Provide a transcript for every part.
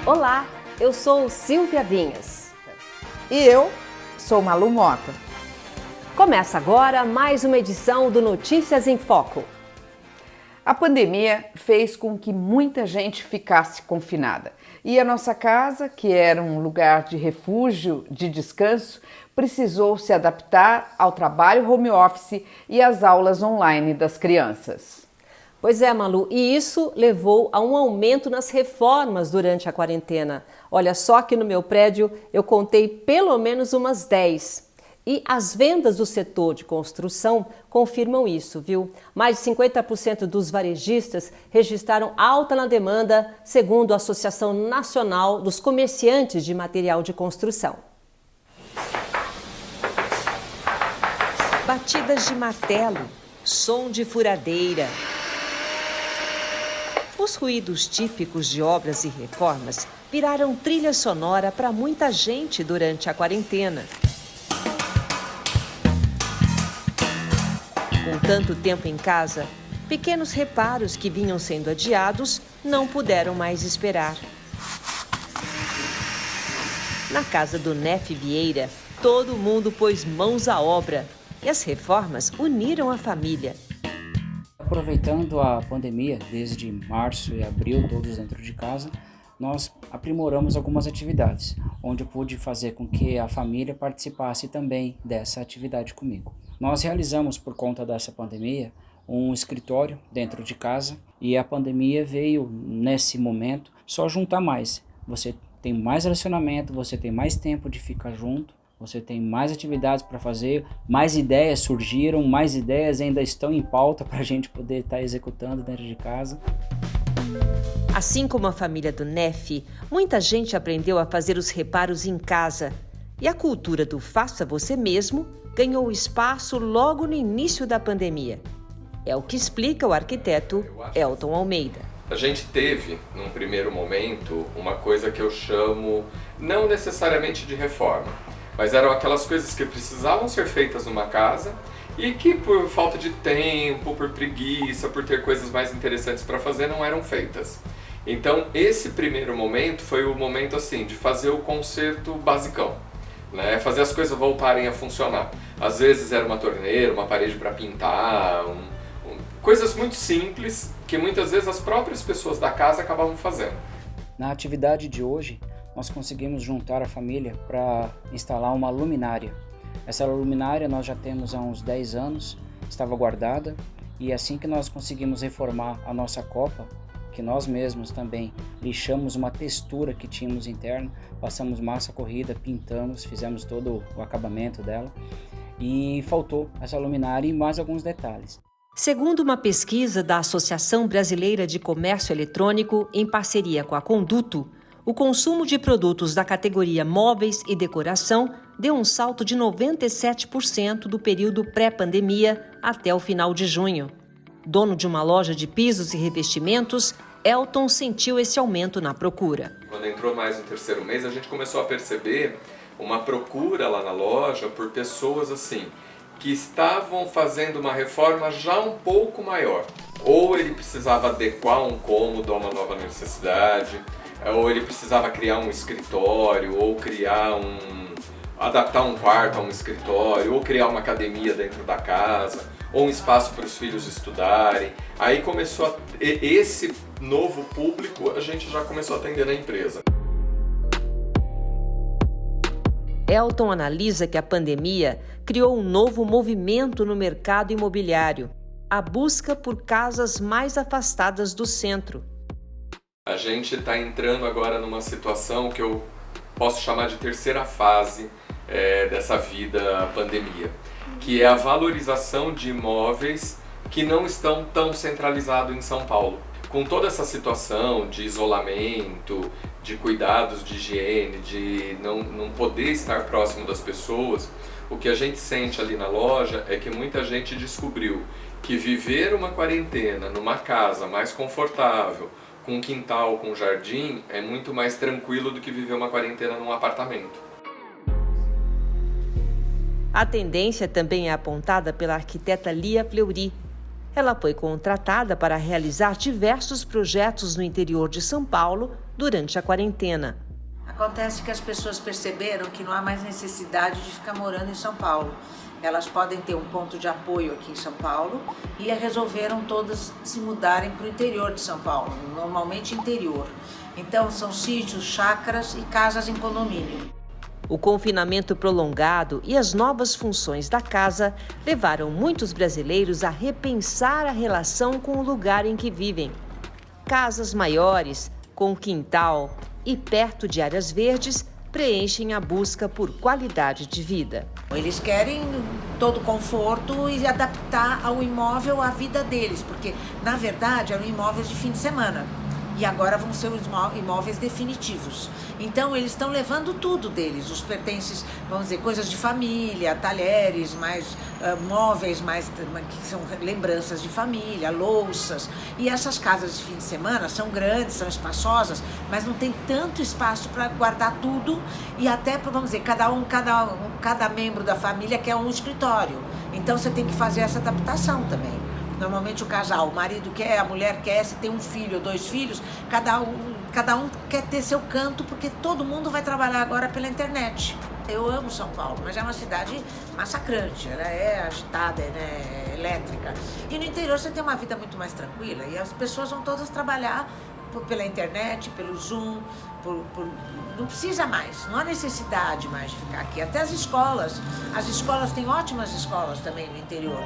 Olá, eu sou Silvia Vinhas. E eu sou Malu Mota. Começa agora mais uma edição do Notícias em Foco. A pandemia fez com que muita gente ficasse confinada. E a nossa casa, que era um lugar de refúgio, de descanso, precisou se adaptar ao trabalho home office e às aulas online das crianças. Pois é, Malu, e isso levou a um aumento nas reformas durante a quarentena. Olha só que no meu prédio eu contei pelo menos umas 10. E as vendas do setor de construção confirmam isso, viu? Mais de 50% dos varejistas registraram alta na demanda, segundo a Associação Nacional dos Comerciantes de Material de Construção. Batidas de martelo, som de furadeira. Os ruídos típicos de obras e reformas viraram trilha sonora para muita gente durante a quarentena. Com tanto tempo em casa, pequenos reparos que vinham sendo adiados não puderam mais esperar. Na casa do Nef Vieira, todo mundo pôs mãos à obra e as reformas uniram a família. Aproveitando a pandemia, desde março e abril, todos dentro de casa, nós aprimoramos algumas atividades, onde eu pude fazer com que a família participasse também dessa atividade comigo. Nós realizamos, por conta dessa pandemia, um escritório dentro de casa e a pandemia veio, nesse momento, só juntar mais. Você tem mais relacionamento, você tem mais tempo de ficar junto, você tem mais atividades para fazer, mais ideias surgiram, mais ideias ainda estão em pauta para a gente poder estar executando dentro de casa. Assim como a família do Nef, muita gente aprendeu a fazer os reparos em casa. E a cultura do faça você mesmo ganhou espaço logo no início da pandemia. É o que explica o arquiteto Elton Almeida. A gente teve, num primeiro momento, uma coisa que eu chamo, não necessariamente de reforma, mas eram aquelas coisas que precisavam ser feitas numa casa e que por falta de tempo, por preguiça, por ter coisas mais interessantes para fazer, não eram feitas. Então esse primeiro momento foi o momento assim de fazer o conserto basicão, né? Fazer as coisas voltarem a funcionar. Às vezes era uma torneira, uma parede para pintar, coisas muito simples que muitas vezes as próprias pessoas da casa acabavam fazendo. Na atividade de hoje, nós conseguimos juntar a família para instalar uma luminária. Essa luminária nós já temos há uns 10 anos, estava guardada, e assim que nós conseguimos reformar a nossa copa, que nós mesmos também lixamos uma textura que tínhamos interna, passamos massa corrida, pintamos, fizemos todo o acabamento dela, e faltou essa luminária e mais alguns detalhes. Segundo uma pesquisa da Associação Brasileira de Comércio Eletrônico, em parceria com a Conduto, o consumo de produtos da categoria móveis e decoração deu um salto de 97% do período pré-pandemia até o final de junho. Dono de uma loja de pisos e revestimentos, Elton sentiu esse aumento na procura. Quando entrou mais no terceiro mês, a gente começou a perceber uma procura lá na loja por pessoas assim, que estavam fazendo uma reforma já um pouco maior. Ou ele precisava adequar um cômodo a uma nova necessidade, ou ele precisava criar um escritório, ou adaptar um quarto a um escritório, ou criar uma academia dentro da casa, ou um espaço para os filhos estudarem. Aí começou esse novo público, a gente já começou a atender na empresa. Elton analisa que a pandemia criou um novo movimento no mercado imobiliário, a busca por casas mais afastadas do centro. A gente está entrando agora numa situação que eu posso chamar de terceira fase dessa vida pandemia, que é a valorização de imóveis que não estão tão centralizados em São Paulo. Com toda essa situação de isolamento, de cuidados de higiene, de não poder estar próximo das pessoas, o que a gente sente ali na loja é que muita gente descobriu que viver uma quarentena numa casa mais confortável, com um quintal, com um jardim, é muito mais tranquilo do que viver uma quarentena num apartamento. A tendência também é apontada pela arquiteta Lia Fleury. Ela foi contratada para realizar diversos projetos no interior de São Paulo durante a quarentena. Acontece que as pessoas perceberam que não há mais necessidade de ficar morando em São Paulo. Elas podem ter um ponto de apoio aqui em São Paulo e resolveram todas se mudarem para o interior de São Paulo, normalmente interior. Então são sítios, chácaras e casas em condomínio. O confinamento prolongado e as novas funções da casa levaram muitos brasileiros a repensar a relação com o lugar em que vivem. Casas maiores, com quintal e perto de áreas verdes preenchem a busca por qualidade de vida. Eles querem todo conforto e adaptar ao imóvel a vida deles, porque na verdade eram imóveis de fim de semana. E agora vão ser os imóveis definitivos. Então eles estão levando tudo deles, os pertences, vamos dizer, coisas de família, talheres, móveis, que são lembranças de família, louças. E essas casas de fim de semana são grandes, são espaçosas, mas não tem tanto espaço para guardar tudo e até, vamos dizer, cada membro da família quer um escritório. Então você tem que fazer essa adaptação também. Normalmente o casal, o marido quer, a mulher quer, se tem um filho ou 2 filhos, cada um quer ter seu canto, porque todo mundo vai trabalhar agora pela internet. Eu amo São Paulo, mas é uma cidade massacrante, ela é agitada, é elétrica. E no interior você tem uma vida muito mais tranquila e as pessoas vão todas trabalhar pela internet, pelo Zoom, não precisa mais, não há necessidade mais de ficar aqui. Até as escolas têm ótimas escolas também no interior.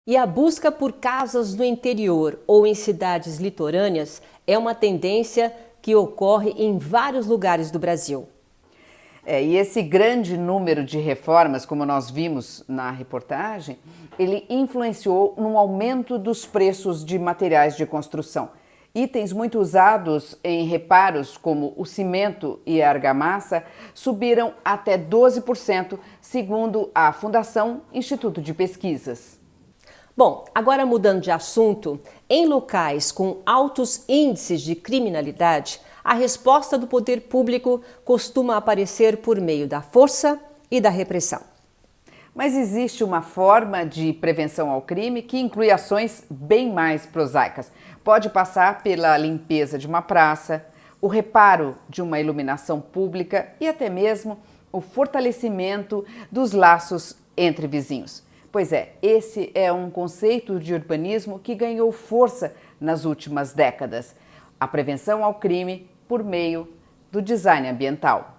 E a busca por casas no interior ou em cidades litorâneas é uma tendência que ocorre em vários lugares do Brasil. E esse grande número de reformas, como nós vimos na reportagem, ele influenciou no aumento dos preços de materiais de construção. Itens muito usados em reparos, como o cimento e a argamassa, subiram até 12%, segundo a Fundação Instituto de Pesquisas. Bom, agora mudando de assunto, em locais com altos índices de criminalidade, a resposta do poder público costuma aparecer por meio da força e da repressão. Mas existe uma forma de prevenção ao crime que inclui ações bem mais prosaicas. Pode passar pela limpeza de uma praça, o reparo de uma iluminação pública e até mesmo o fortalecimento dos laços entre vizinhos. Pois é, esse é um conceito de urbanismo que ganhou força nas últimas décadas. A prevenção ao crime por meio do design ambiental.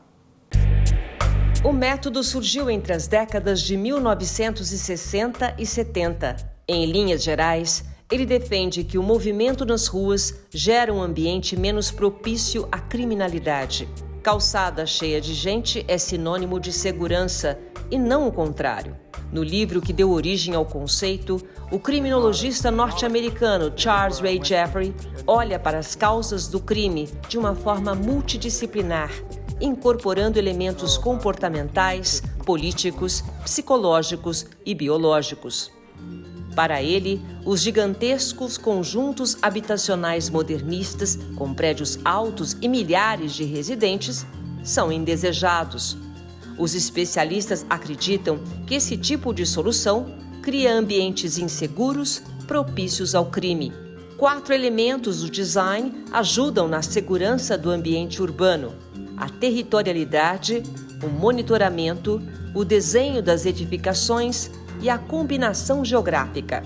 O método surgiu entre as décadas de 1960 e 70. Em linhas gerais, ele defende que o movimento nas ruas gera um ambiente menos propício à criminalidade. Calçada cheia de gente é sinônimo de segurança e não o contrário. No livro que deu origem ao conceito, o criminologista norte-americano Charles Ray Jeffrey olha para as causas do crime de uma forma multidisciplinar, incorporando elementos comportamentais, políticos, psicológicos e biológicos. Para ele, os gigantescos conjuntos habitacionais modernistas, com prédios altos e milhares de residentes, são indesejados. Os especialistas acreditam que esse tipo de solução cria ambientes inseguros, propícios ao crime. 4 elementos do design ajudam na segurança do ambiente urbano: a territorialidade, o monitoramento, o desenho das edificações e a combinação geográfica.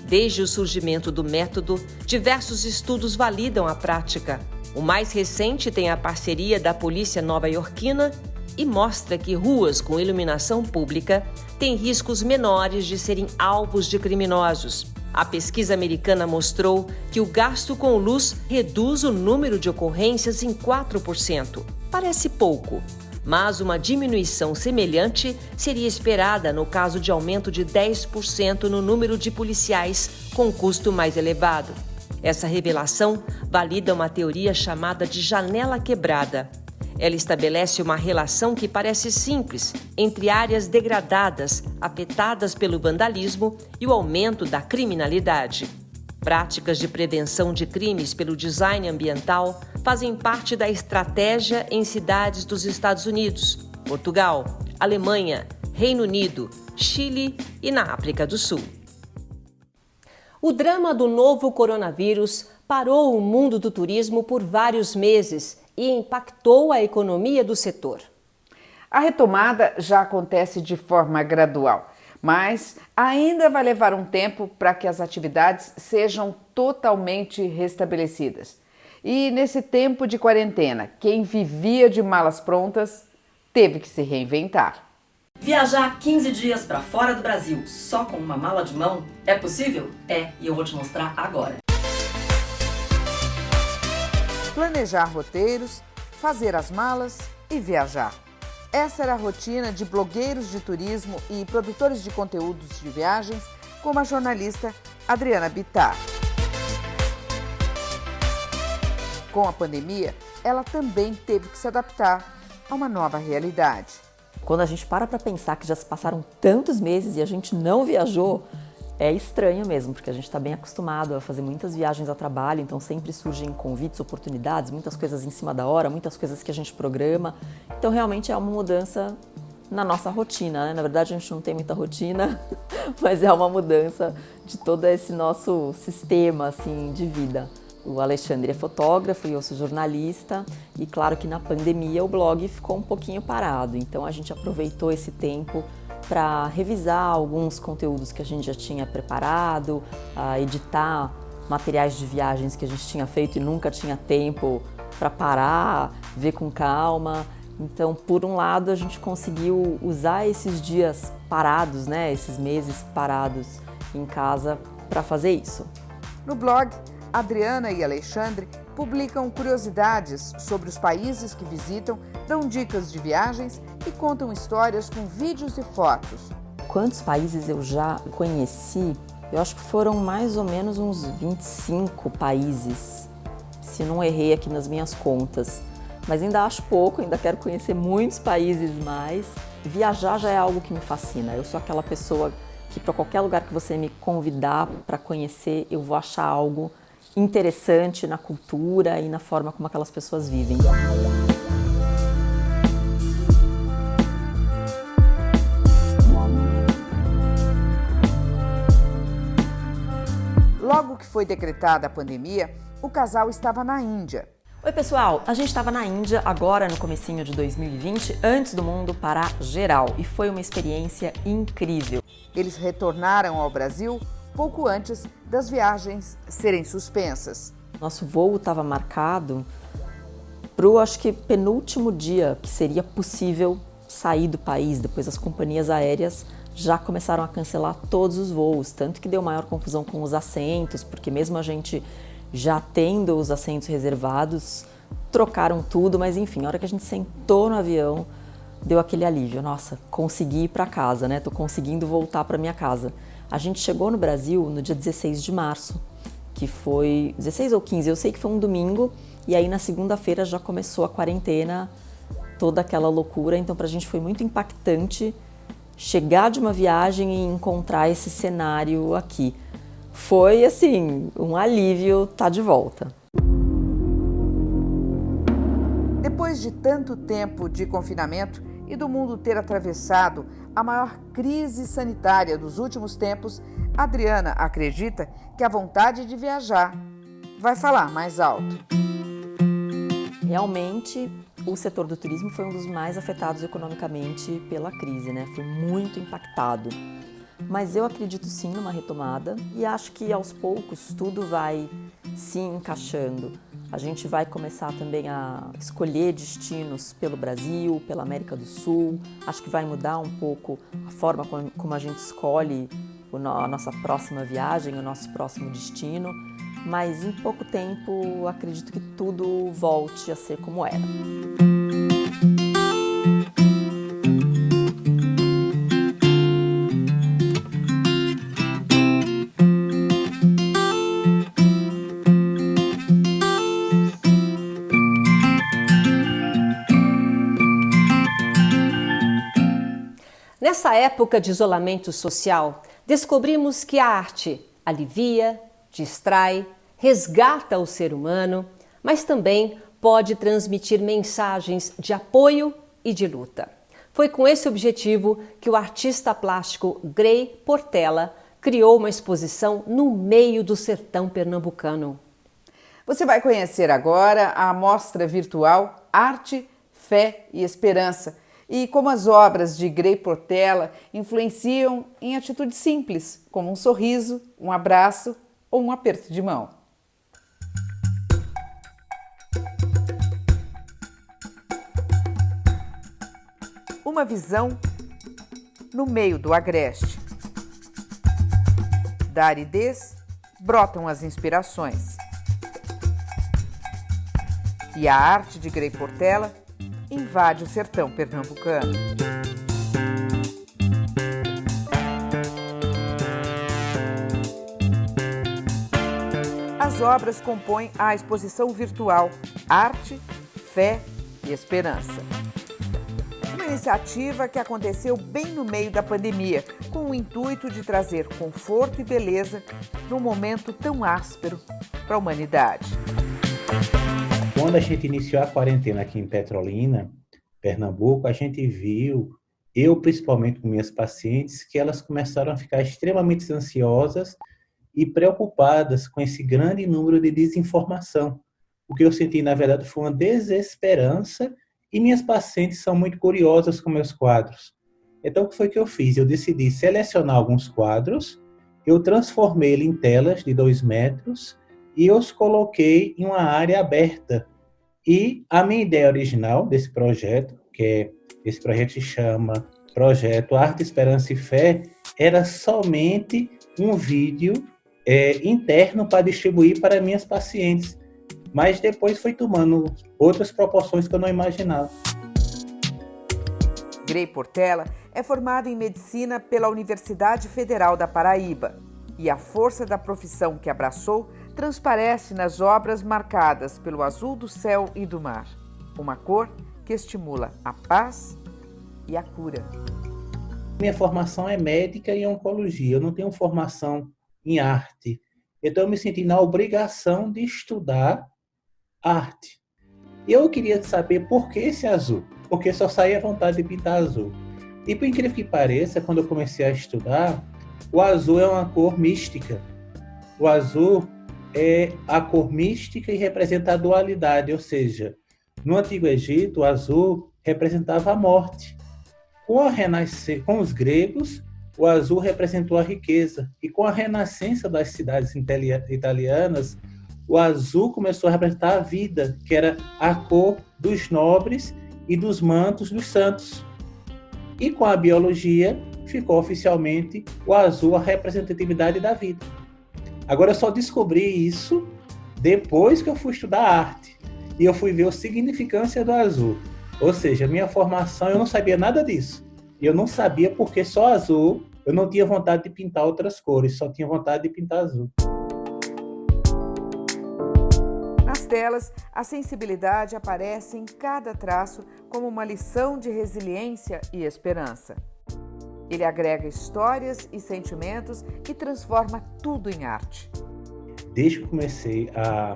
Desde o surgimento do método, diversos estudos validam a prática. O mais recente tem a parceria da polícia nova-iorquina e mostra que ruas com iluminação pública têm riscos menores de serem alvos de criminosos. A pesquisa americana mostrou que o gasto com luz reduz o número de ocorrências em 4%. Parece pouco, mas uma diminuição semelhante seria esperada no caso de aumento de 10% no número de policiais com custo mais elevado. Essa revelação valida uma teoria chamada de janela quebrada. Ela estabelece uma relação que parece simples entre áreas degradadas, afetadas pelo vandalismo e o aumento da criminalidade. Práticas de prevenção de crimes pelo design ambiental fazem parte da estratégia em cidades dos Estados Unidos, Portugal, Alemanha, Reino Unido, Chile e na África do Sul. O drama do novo coronavírus parou o mundo do turismo por vários meses e impactou a economia do setor. A retomada já acontece de forma gradual, mas ainda vai levar um tempo para que as atividades sejam totalmente restabelecidas. E nesse tempo de quarentena, quem vivia de malas prontas teve que se reinventar. Viajar 15 dias para fora do Brasil só com uma mala de mão é possível? É, e eu vou te mostrar agora. Planejar roteiros, fazer as malas e viajar. Essa era a rotina de blogueiros de turismo e produtores de conteúdos de viagens, como a jornalista Adriana Bittar. Com a pandemia, ela também teve que se adaptar a uma nova realidade. Quando a gente para pensar que já se passaram tantos meses e a gente não viajou, é estranho mesmo, porque a gente está bem acostumado a fazer muitas viagens a trabalho, então sempre surgem convites, oportunidades, muitas coisas em cima da hora, muitas coisas que a gente programa. Então realmente é uma mudança na nossa rotina, né? Na verdade a gente não tem muita rotina, mas é uma mudança de todo esse nosso sistema assim, de vida. O Alexandre é fotógrafo e eu sou jornalista e claro que na pandemia o blog ficou um pouquinho parado, então a gente aproveitou esse tempo para revisar alguns conteúdos que a gente já tinha preparado, editar materiais de viagens que a gente tinha feito e nunca tinha tempo para parar, ver com calma. Então, por um lado, a gente conseguiu usar esses dias parados, né, esses meses parados em casa para fazer isso. No blog, Adriana e Alexandre publicam curiosidades sobre os países que visitam, dão dicas de viagens e contam histórias com vídeos e fotos. Quantos países eu já conheci? Eu acho que foram mais ou menos uns 25 países, se não errei aqui nas minhas contas. Mas ainda acho pouco, ainda quero conhecer muitos países mais. Viajar já é algo que me fascina. Eu sou aquela pessoa que para qualquer lugar que você me convidar para conhecer, eu vou achar algo interessante na cultura e na forma como aquelas pessoas vivem. Logo que foi decretada a pandemia, o casal estava na Índia. Oi pessoal, a gente estava na Índia agora no comecinho de 2020, antes do mundo parar geral, e foi uma experiência incrível. Eles retornaram ao Brasil pouco antes das viagens serem suspensas. Nosso voo estava marcado para o, acho que, penúltimo dia que seria possível sair do país. Depois as companhias aéreas já começaram a cancelar todos os voos, tanto que deu maior confusão com os assentos, porque mesmo a gente já tendo os assentos reservados, trocaram tudo, mas enfim, a hora que a gente sentou no avião, deu aquele alívio. Nossa, consegui ir para casa, né? Tô conseguindo voltar para minha casa. A gente chegou no Brasil no dia 16 de março, que foi 16 ou 15, eu sei que foi um domingo, e aí na segunda-feira já começou a quarentena, toda aquela loucura, então pra gente foi muito impactante chegar de uma viagem e encontrar esse cenário aqui. Foi assim, um alívio estar de volta. Depois de tanto tempo de confinamento e do mundo ter atravessado a maior crise sanitária dos últimos tempos, Adriana acredita que a vontade de viajar vai falar mais alto. Realmente, o setor do turismo foi um dos mais afetados economicamente pela crise, né? Foi muito impactado. Mas eu acredito sim numa retomada e acho que aos poucos tudo vai se encaixando. A gente vai começar também a escolher destinos pelo Brasil, pela América do Sul. Acho que vai mudar um pouco a forma como a gente escolhe a nossa próxima viagem, o nosso próximo destino. Mas em pouco tempo acredito que tudo volte a ser como era. Nessa época de isolamento social, descobrimos que a arte alivia, distrai, resgata o ser humano, mas também pode transmitir mensagens de apoio e de luta. Foi com esse objetivo que o artista plástico Grey Portela criou uma exposição no meio do sertão pernambucano. Você vai conhecer agora a mostra virtual Arte, Fé e Esperança e como as obras de Grey Portela influenciam em atitudes simples, como um sorriso, um abraço ou um aperto de mão. Uma visão no meio do agreste. Da aridez brotam as inspirações. E a arte de Grey Portela invade o sertão pernambucano. As obras compõem a exposição virtual Arte, Fé e Esperança. Uma iniciativa que aconteceu bem no meio da pandemia, com o intuito de trazer conforto e beleza num momento tão áspero para a humanidade. Quando a gente iniciou a quarentena aqui em Petrolina, Pernambuco, a gente viu, eu principalmente com minhas pacientes, que elas começaram a ficar extremamente ansiosas e preocupadas com esse grande número de desinformação. O que eu senti, na verdade, foi uma desesperança e minhas pacientes são muito curiosas com meus quadros. Então, o que foi que eu fiz? Eu decidi selecionar alguns quadros, eu transformei ele em telas de 2 metros e eu os coloquei em uma área aberta. E a minha ideia original desse projeto, esse projeto se chama Projeto Arte, Esperança e Fé, era somente um vídeo interno para distribuir para minhas pacientes. Mas depois foi tomando outras proporções que eu não imaginava. Grey Portela é formada em medicina pela Universidade Federal da Paraíba e a força da profissão que abraçou transparece nas obras marcadas pelo azul do céu e do mar, uma cor que estimula a paz e a cura. Minha formação é médica e oncologia, eu não tenho formação em arte, então eu me senti na obrigação de estudar arte. E eu queria saber por que esse azul, porque só saía vontade de pintar azul. E por incrível que pareça, quando eu comecei a estudar, o azul é uma cor mística. O azul é a cor mística e representa a dualidade, ou seja, no Antigo Egito, o azul representava a morte. Com os gregos, o azul representou a riqueza. E com a renascença das cidades italianas, o azul começou a representar a vida, que era a cor dos nobres e dos mantos dos santos. E com a biologia, ficou oficialmente o azul a representatividade da vida. Agora eu só descobri isso depois que eu fui estudar arte. E eu fui ver a significância do azul. Ou seja, minha formação, eu não sabia nada disso. E eu não sabia porque só azul, eu não tinha vontade de pintar outras cores, só tinha vontade de pintar azul. Nas telas, a sensibilidade aparece em cada traço como uma lição de resiliência e esperança. Ele agrega histórias e sentimentos e transforma tudo em arte. Desde que eu comecei a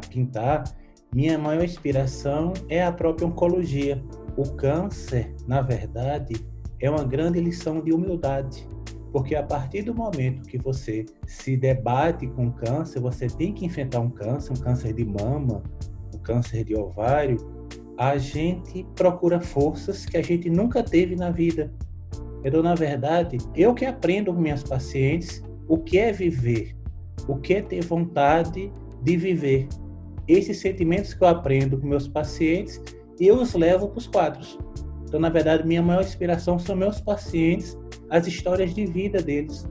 pintar, minha maior inspiração é a própria oncologia. O câncer, na verdade, é uma grande lição de humildade, porque a partir do momento que você se debate com câncer, você tem que enfrentar um câncer de mama, um câncer de ovário, a gente procura forças que a gente nunca teve na vida. Então, na verdade, eu que aprendo com minhas pacientes o que é viver, o que é ter vontade de viver. Esses sentimentos que eu aprendo com meus pacientes, eu os levo para os quadros. Então, na verdade, minha maior inspiração são meus pacientes, as histórias de vida deles.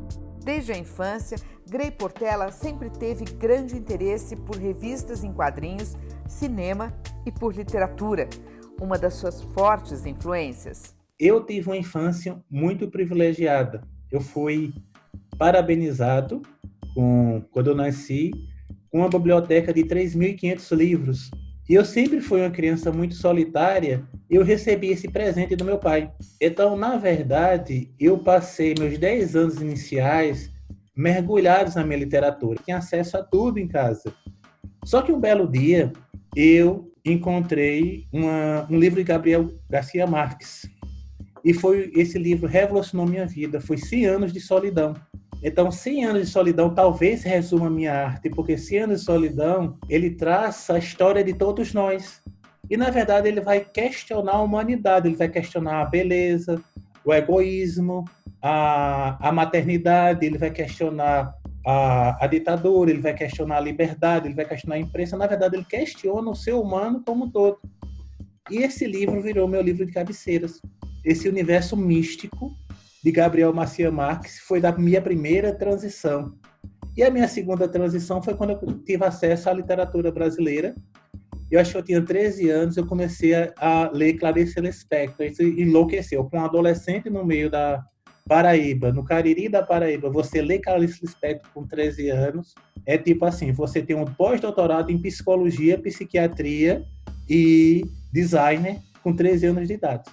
Desde a infância, Grey Portela sempre teve grande interesse por revistas em quadrinhos, cinema e por literatura, uma das suas fortes influências. Eu tive uma infância muito privilegiada. Eu fui parabenizado quando eu nasci com uma biblioteca de 3.500 livros. E eu sempre fui uma criança muito solitária e eu recebi esse presente do meu pai. Então, na verdade, eu passei meus 10 anos iniciais mergulhados na minha literatura, tinha acesso a tudo em casa. Só que um belo dia, eu encontrei um livro de Gabriel Garcia Marques. E esse livro revolucionou minha vida. Foi 100 anos de solidão. Então, 100 anos de solidão talvez resuma a minha arte, porque 100 anos de solidão, ele traça a história de todos nós. E, na verdade, ele vai questionar a humanidade, ele vai questionar a beleza, o egoísmo, a maternidade, ele vai questionar a ditadura, ele vai questionar a liberdade, ele vai questionar a imprensa. Na verdade, ele questiona o ser humano como um todo. E esse livro virou meu livro de cabeceiras. Esse universo místico de Gabriel Garcia Marques foi da minha primeira transição. E a minha segunda transição foi quando eu tive acesso à literatura brasileira. Eu acho que eu tinha 13 anos, eu comecei a ler Clarice Lispector. Isso enlouqueceu. Com um adolescente no meio da Paraíba, no Cariri da Paraíba, você lê Clarice Lispector com 13 anos, é tipo assim, você tem um pós-doutorado em psicologia, psiquiatria e designer com 13 anos de idade.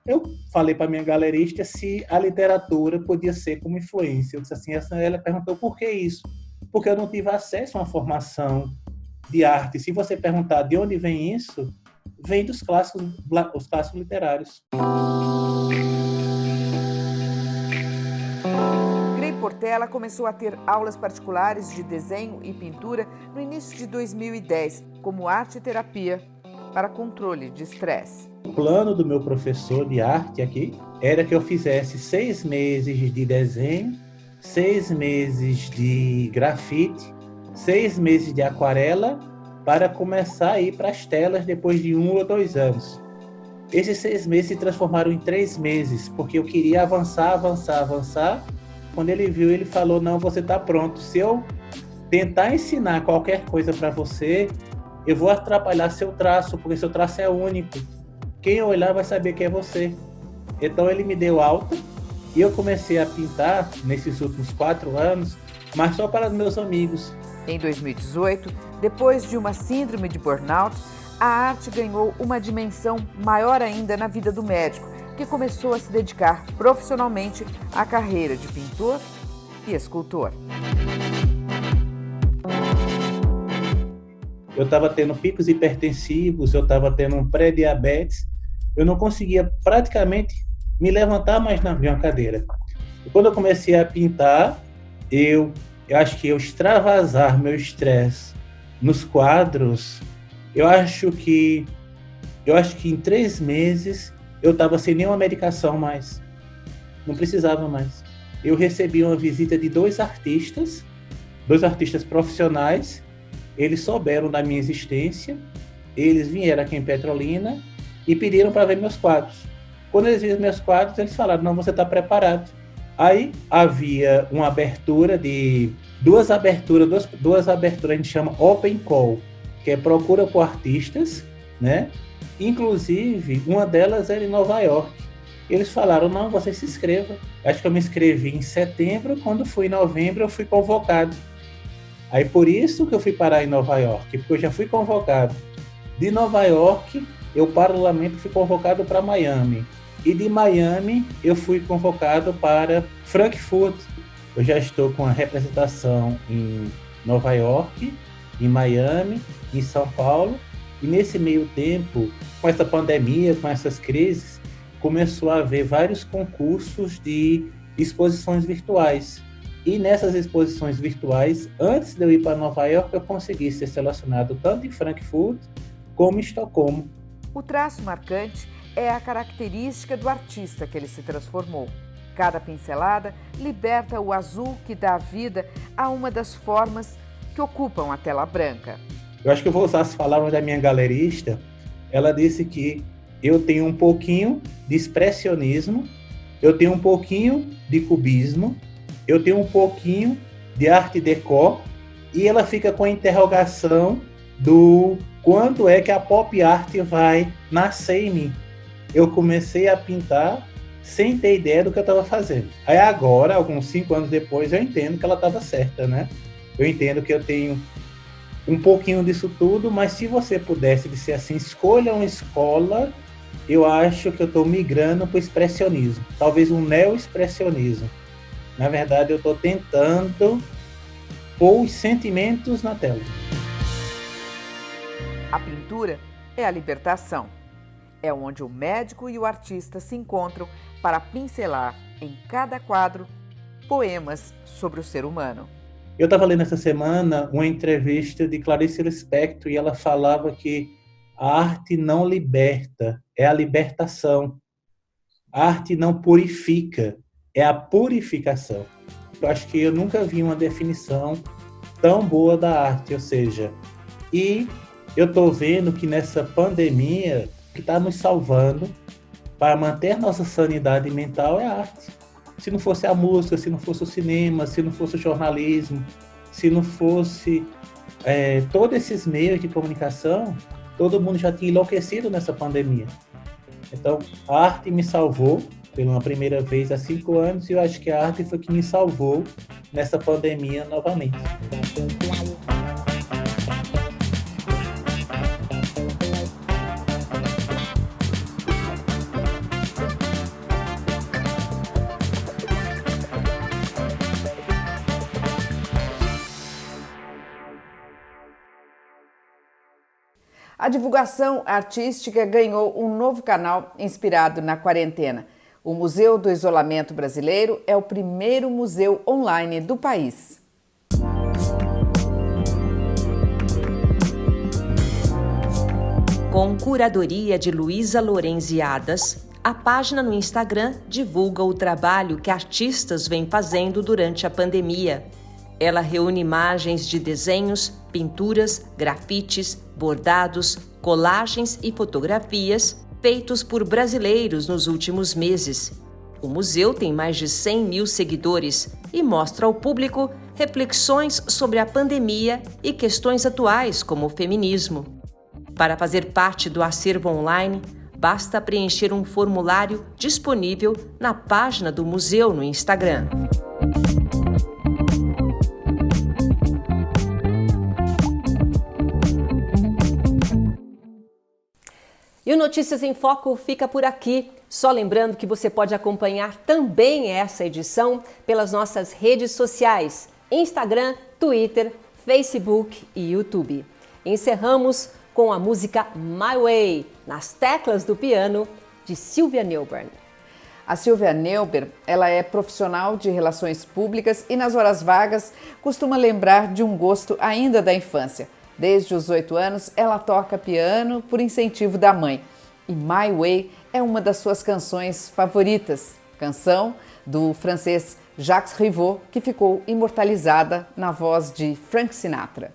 Eu falei para minha galerista se a literatura podia ser como influência. Eu disse assim, ela perguntou por que isso? Porque eu não tive acesso a uma formação de arte. Se você perguntar de onde vem isso, vem dos clássicos, os clássicos literários. Grey Portela começou a ter aulas particulares de desenho e pintura no início de 2010, como arte e terapia para controle de estresse. O plano do meu professor de arte aqui era que eu fizesse 6 meses de desenho, 6 meses de grafite, 6 meses de aquarela, para começar a ir para as telas depois de 1 ou 2 anos. Esses 6 meses se transformaram em 3 meses, porque eu queria avançar. Quando ele viu, ele falou, não, você está pronto. Se eu tentar ensinar qualquer coisa para você, eu vou atrapalhar seu traço, porque seu traço é único. Quem olhar vai saber que é você. Então ele me deu alta e eu comecei a pintar nesses últimos 4 anos, mas só para os meus amigos. Em 2018, depois de uma síndrome de burnout, a arte ganhou uma dimensão maior ainda na vida do médico, que começou a se dedicar profissionalmente à carreira de pintor e escultor. Eu estava tendo picos hipertensivos, eu estava tendo um pré-diabetes, eu não conseguia praticamente me levantar mais na minha cadeira. E quando eu comecei a pintar, eu acho que eu extravasar meu estresse nos quadros, eu acho que em 3 meses eu estava sem nenhuma medicação mais, não precisava mais. Eu recebi uma visita de 2 artistas profissionais. Eles souberam da minha existência, eles vieram aqui em Petrolina e pediram para ver meus quadros. Quando eles viram meus quadros, eles falaram, não, você está preparado. Aí havia uma abertura de duas aberturas, a gente chama Open Call, que é procura por artistas, né? Inclusive, uma delas era em Nova York. Eles falaram, não, você se inscreva. Acho que eu me inscrevi em setembro, quando fui em novembro eu fui convocado. Aí por isso que eu fui parar em Nova York, porque eu já fui convocado. De Nova York, eu paralelamente fui convocado para Miami. E de Miami, eu fui convocado para Frankfurt. Eu já estou com a representação em Nova York, em Miami, em São Paulo. E nesse meio tempo, com essa pandemia, com essas crises, começou a haver vários concursos de exposições virtuais. E nessas exposições virtuais, antes de eu ir para Nova York, eu consegui ser selecionado tanto em Frankfurt como em Estocolmo. O traço marcante é a característica do artista que ele se transformou. Cada pincelada liberta o azul que dá vida a uma das formas que ocupam a tela branca. Eu acho que eu vou usar as palavras da minha galerista. Ela disse que eu tenho um pouquinho de expressionismo, eu tenho um pouquinho de cubismo, eu tenho um pouquinho de arte déco, e ela fica com a interrogação do quando é que a pop art vai nascer em mim. Eu comecei a pintar sem ter ideia do que eu estava fazendo. Aí agora, alguns 5 anos depois, eu entendo que ela estava certa, né? Eu entendo que eu tenho um pouquinho disso tudo, mas se você pudesse dizer assim, escolha uma escola, eu acho que eu estou migrando para o expressionismo. Talvez um neo-expressionismo. Na verdade, eu estou tentando pôr os sentimentos na tela. A pintura é a libertação. É onde o médico e o artista se encontram para pincelar em cada quadro poemas sobre o ser humano. Eu estava lendo essa semana uma entrevista de Clarice Lispector e ela falava que a arte não liberta, é a libertação. A arte não purifica, é a purificação. Eu acho que eu nunca vi uma definição tão boa da arte, ou seja, e eu estou vendo que nessa pandemia, o que está nos salvando para manter nossa sanidade mental é a arte. Se não fosse a música, se não fosse o cinema, se não fosse o jornalismo, se não fosse todos esses meios de comunicação, todo mundo já tinha enlouquecido nessa pandemia. Então, a arte me salvou pela primeira vez há 5 anos e eu acho que a arte foi que me salvou nessa pandemia novamente. A divulgação artística ganhou um novo canal inspirado na quarentena. O Museu do Isolamento Brasileiro é o primeiro museu online do país. Com curadoria de Luísa Lorenziadas, a página no Instagram divulga o trabalho que artistas vêm fazendo durante a pandemia. Ela reúne imagens de desenhos, pinturas, grafites, bordados, colagens e fotografias feitos por brasileiros nos últimos meses. O museu tem mais de 100 mil seguidores e mostra ao público reflexões sobre a pandemia e questões atuais como o feminismo. Para fazer parte do acervo online, basta preencher um formulário disponível na página do museu no Instagram. E o Notícias em Foco fica por aqui. Só lembrando que você pode acompanhar também essa edição pelas nossas redes sociais: Instagram, Twitter, Facebook e YouTube. Encerramos com a música My Way, nas teclas do piano, de Sylvia Neuburn. A Sylvia Neuburn, ela é profissional de relações públicas e nas horas vagas costuma lembrar de um gosto ainda da infância. Desde os 8 anos, ela toca piano por incentivo da mãe. E My Way é uma das suas canções favoritas, canção do francês Jacques Rivot, que ficou imortalizada na voz de Frank Sinatra.